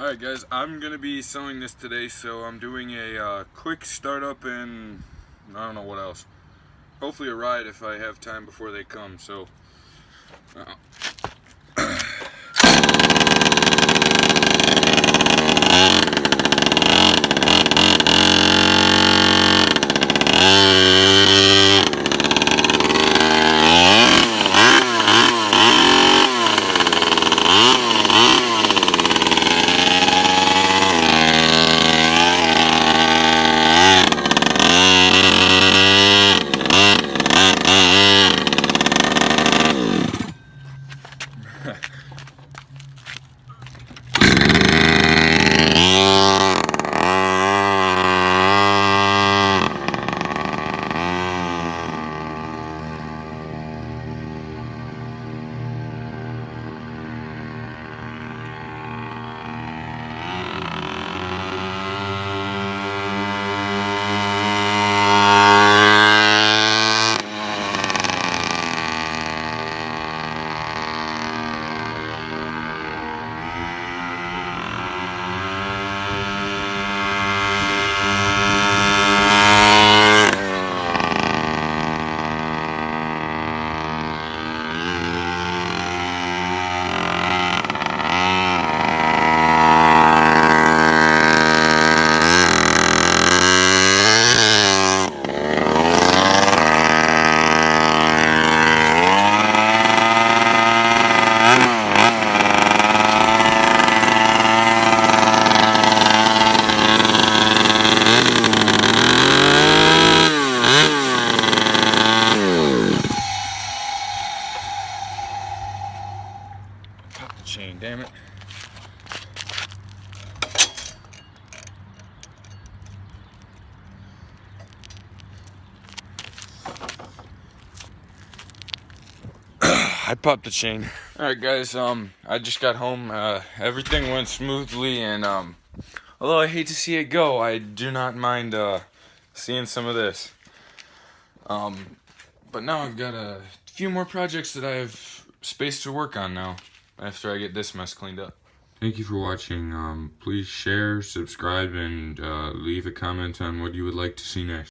Alright guys, I'm going to be selling this today, so I'm doing a quick startup and I don't know what else. Hopefully a ride if I have time before they come, so... Pop the chain, damn it. I popped the chain. Alright guys, I just got home. Everything went smoothly, and although I hate to see it go, I do not mind seeing some of this. But now I've got a few more projects that I have space to work on now, after I get this mess cleaned up. Thank you for watching. Please share, subscribe, and leave a comment on what you would like to see next.